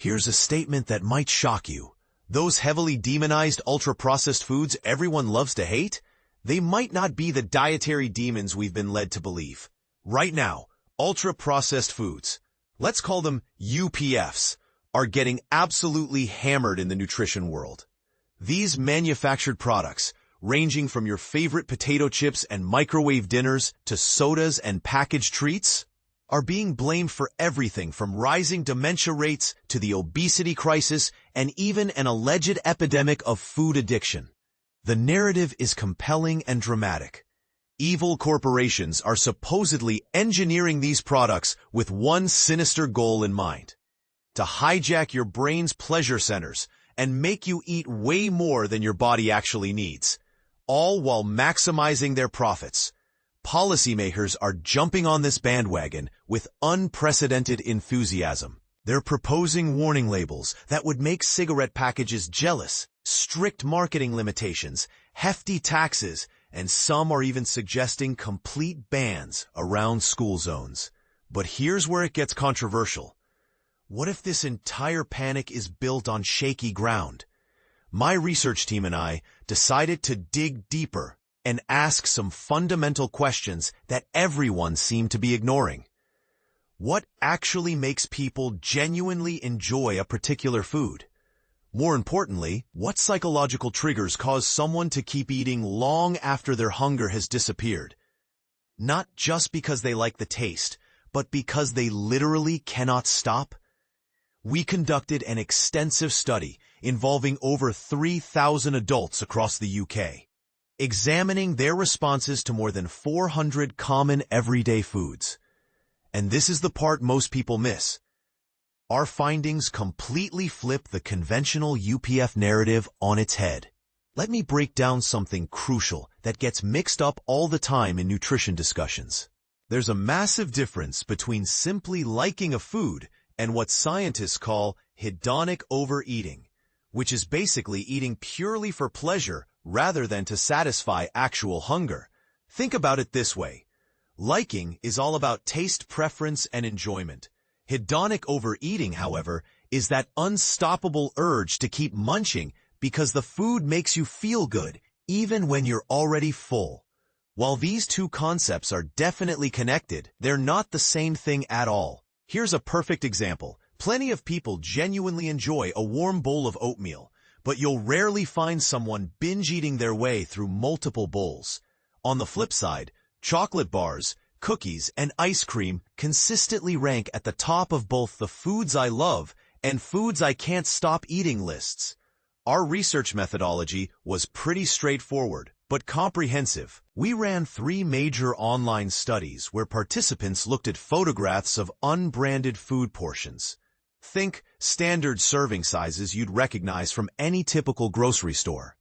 Here's a statement that might shock you. Those heavily demonized ultra-processed foods everyone loves to hate, they might not be the dietary demons we've been led to believe. Right now, ultra-processed foods, let's call them UPFs, are getting absolutely hammered in the nutrition world. These manufactured products, ranging from your favorite potato chips and microwave dinners to sodas and packaged treats, are being blamed for everything from rising dementia rates to the obesity crisis and even an alleged epidemic of food addiction. The narrative is compelling and dramatic. Evil corporations are supposedly engineering these products with one sinister goal in mind: to hijack your brain's pleasure centers and make you eat way more than your body actually needs, all while maximizing their profits. Policymakers are jumping on this bandwagon with unprecedented enthusiasm. They're proposing warning labels that would make cigarette packages jealous, strict marketing limitations, hefty taxes, and some are even suggesting complete bans around school zones. But here's where it gets controversial. What if this entire panic is built on shaky ground? My research team and I decided to dig deeper and ask some fundamental questions that everyone seemed to be ignoring. What actually makes people genuinely enjoy a particular food? More importantly, what psychological triggers cause someone to keep eating long after their hunger has disappeared? Not just because they like the taste, but because they literally cannot stop? We conducted an extensive study involving over 3,000 adults across the UK, examining their responses to more than 400 common everyday foods. And this is the part most people miss. Our findings completely flip the conventional UPF narrative on its head. Let me break down something crucial that gets mixed up all the time in nutrition discussions. There's a massive difference between simply liking a food and what scientists call hedonic overeating, which is basically eating purely for pleasure rather than to satisfy actual hunger. Think about it this way. Liking is all about taste preference and enjoyment. Hedonic overeating, however, is that unstoppable urge to keep munching because the food makes you feel good, even when you're already full. While these two concepts are definitely connected, they're not the same thing at all. Here's a perfect example. Plenty of people genuinely enjoy a warm bowl of oatmeal, but you'll rarely find someone binge-eating their way through multiple bowls. On the flip side, chocolate bars, cookies, and ice cream consistently rank at the top of both the foods I love and foods I can't stop eating lists. Our research methodology was pretty straightforward, but comprehensive. We ran 3 major online studies where participants looked at photographs of unbranded food portions. Think standard serving sizes you'd recognize from any typical grocery store,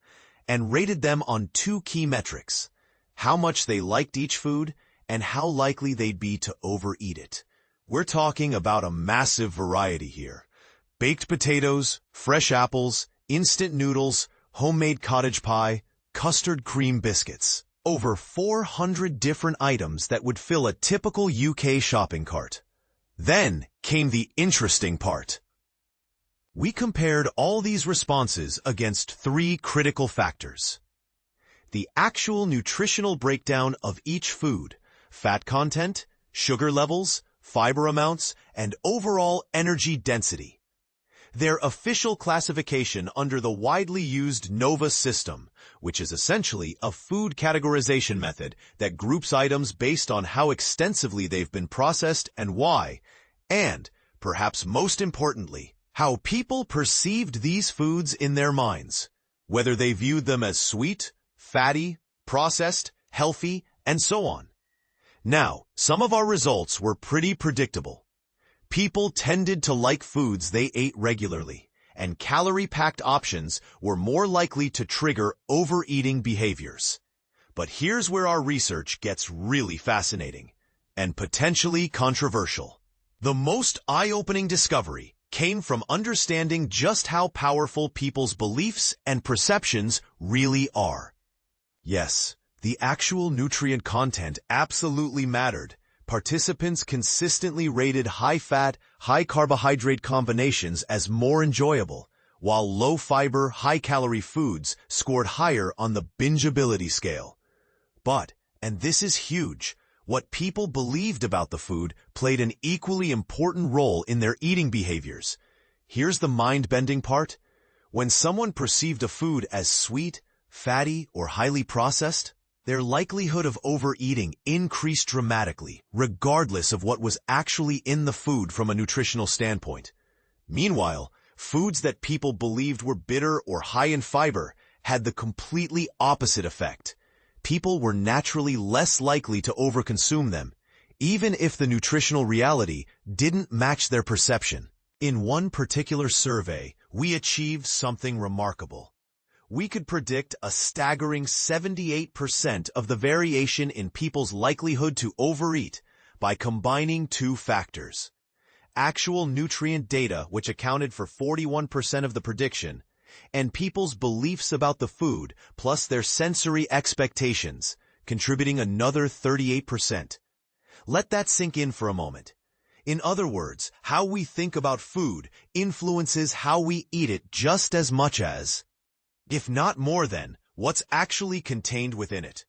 and rated them on 2 key metrics: how much they liked each food and how likely they'd be to overeat it. We're talking about a massive variety here. Baked potatoes, fresh apples, instant noodles, homemade cottage pie, custard cream biscuits. Over 400 different items that would fill a typical UK shopping cart. Then came the interesting part. We compared all these responses against 3 critical factors: the actual nutritional breakdown of each food, fat content, sugar levels, fiber amounts, and overall energy density. Their official classification under the widely used NOVA system, which is essentially a food categorization method that groups items based on how extensively they've been processed and why, and, perhaps most importantly, how people perceived these foods in their minds, whether they viewed them as sweet, fatty, processed, healthy, and so on. Now, some of our results were pretty predictable. People tended to like foods they ate regularly, and calorie-packed options were more likely to trigger overeating behaviors. But here's where our research gets really fascinating and potentially controversial. The most eye-opening discovery came from understanding just how powerful people's beliefs and perceptions really are. Yes, the actual nutrient content absolutely mattered, participants consistently rated high-fat, high-carbohydrate combinations as more enjoyable, while low-fiber, high-calorie foods scored higher on the bingeability scale. But, and this is huge, what people believed about the food played an equally important role in their eating behaviors. Here's the mind-bending part. When someone perceived a food as sweet, fatty, or highly processed, their likelihood of overeating increased dramatically, regardless of what was actually in the food from a nutritional standpoint. Meanwhile, foods that people believed were bitter or high in fiber had the completely opposite effect. People were naturally less likely to overconsume them, even if the nutritional reality didn't match their perception. In one particular survey, we achieved something remarkable. We could predict a staggering 78% of the variation in people's likelihood to overeat by combining two factors: actual nutrient data, which accounted for 41% of the prediction, and people's beliefs about the food plus their sensory expectations, contributing another 38%. Let that sink in for a moment. In other words, how we think about food influences how we eat it just as much as, if not more than, what's actually contained within it.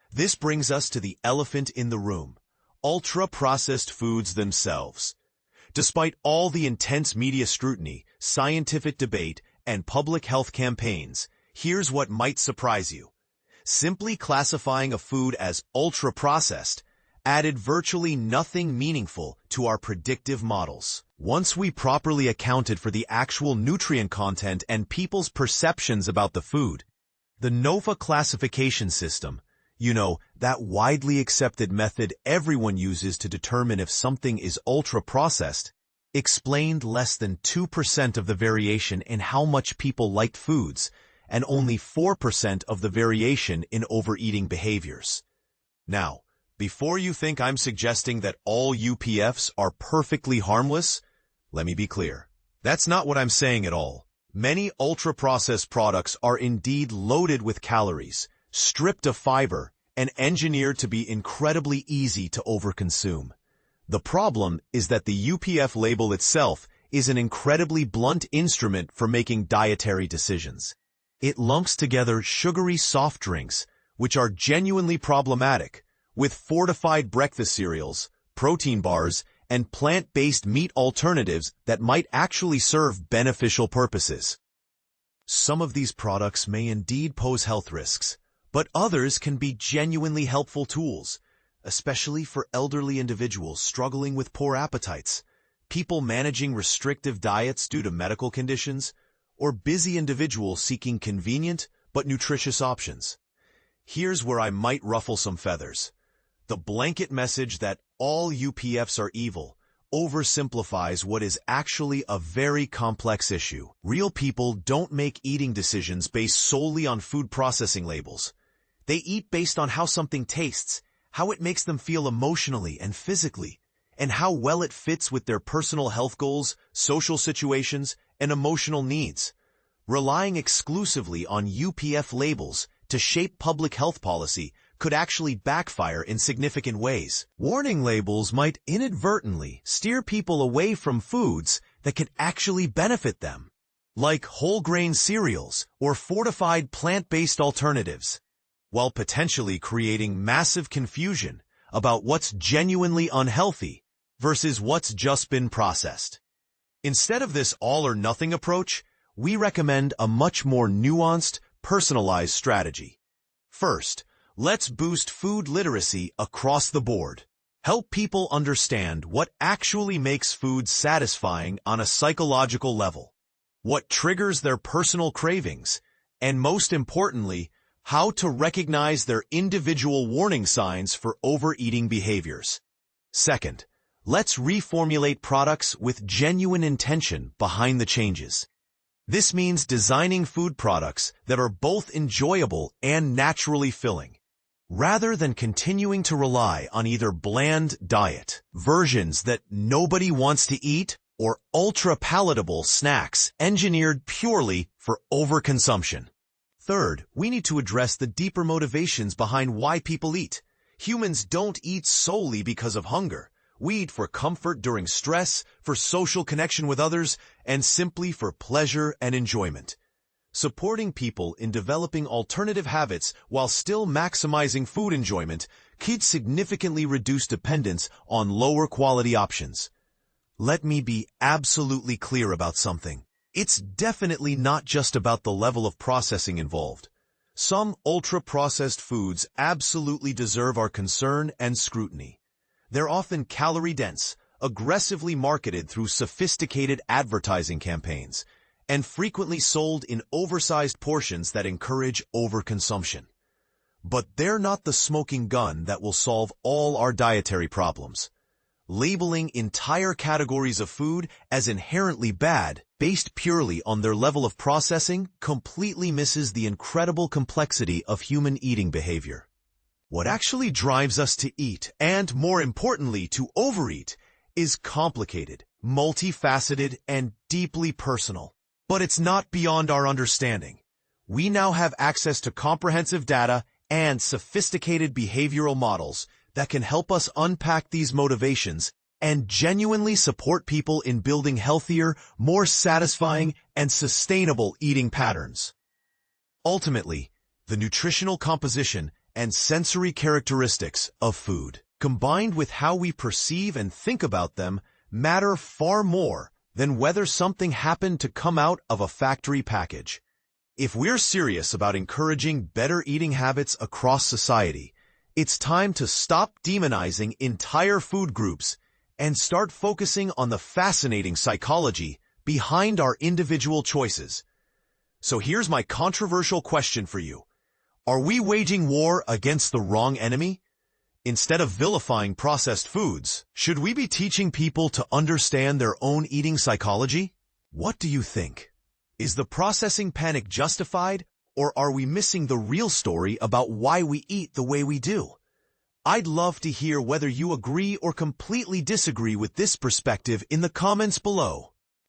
This brings us to the elephant in the room: ultra-processed foods themselves. Despite all the intense media scrutiny, scientific debate, and public health campaigns, here's what might surprise you. Simply classifying a food as ultra-processed added virtually nothing meaningful to our predictive models. Once we properly accounted for the actual nutrient content and people's perceptions about the food, the NOVA classification system, that widely accepted method everyone uses to determine if something is ultra-processed, explained less than 2% of the variation in how much people liked foods and only 4% of the variation in overeating behaviors. Now, before you think I'm suggesting that all UPFs are perfectly harmless, let me be clear. That's not what I'm saying at all. Many ultra-processed products are indeed loaded with calories, stripped of fiber, and engineered to be incredibly easy to overconsume. The problem is that the UPF label itself is an incredibly blunt instrument for making dietary decisions. It lumps together sugary soft drinks, which are genuinely problematic, with fortified breakfast cereals, protein bars, and plant-based meat alternatives that might actually serve beneficial purposes. Some of these products may indeed pose health risks, but others can be genuinely helpful tools, especially for elderly individuals struggling with poor appetites, people managing restrictive diets due to medical conditions, or busy individuals seeking convenient but nutritious options. Here's where I might ruffle some feathers. The blanket message that all UPFs are evil oversimplifies what is actually a very complex issue. Real people don't make eating decisions based solely on food processing labels. They eat based on how something tastes, how it makes them feel emotionally and physically, and how well it fits with their personal health goals, social situations, and emotional needs. Relying exclusively on UPF labels to shape public health policy could actually backfire in significant ways. Warning labels might inadvertently steer people away from foods that could actually benefit them, like whole grain cereals or fortified plant-based alternatives, while potentially creating massive confusion about what's genuinely unhealthy versus what's just been processed. Instead of this all-or-nothing approach, we recommend a much more nuanced, personalized strategy. First, let's boost food literacy across the board. Help people understand what actually makes food satisfying on a psychological level, what triggers their personal cravings, and most importantly, how to recognize their individual warning signs for overeating behaviors. Second, let's reformulate products with genuine intention behind the changes. This means designing food products that are both enjoyable and naturally filling, rather than continuing to rely on either bland diet versions that nobody wants to eat or ultra-palatable snacks engineered purely for overconsumption. Third, we need to address the deeper motivations behind why people eat. Humans don't eat solely because of hunger. We eat for comfort during stress, for social connection with others, and simply for pleasure and enjoyment. Supporting people in developing alternative habits while still maximizing food enjoyment could significantly reduce dependence on lower quality options. Let me be absolutely clear about something. It's definitely not just about the level of processing involved. Some ultra-processed foods absolutely deserve our concern and scrutiny. They're often calorie-dense, aggressively marketed through sophisticated advertising campaigns, and frequently sold in oversized portions that encourage overconsumption. But they're not the smoking gun that will solve all our dietary problems. Labeling entire categories of food as inherently bad, based purely on their level of processing, completely misses the incredible complexity of human eating behavior. What actually drives us to eat, and more importantly, to overeat, is complicated, multifaceted, and deeply personal. But it's not beyond our understanding. We now have access to comprehensive data and sophisticated behavioral models that can help us unpack these motivations and genuinely support people in building healthier, more satisfying, and sustainable eating patterns. Ultimately, the nutritional composition and sensory characteristics of food, combined with how we perceive and think about them, matter far more than whether something happened to come out of a factory package. If we're serious about encouraging better eating habits across society, it's time to stop demonizing entire food groups and start focusing on the fascinating psychology behind our individual choices. So here's my controversial question for you. Are we waging war against the wrong enemy? Instead of vilifying processed foods, should we be teaching people to understand their own eating psychology? What do you think? Is the processing panic justified, or are we missing the real story about why we eat the way we do? I'd love to hear whether you agree or completely disagree with this perspective in the comments below.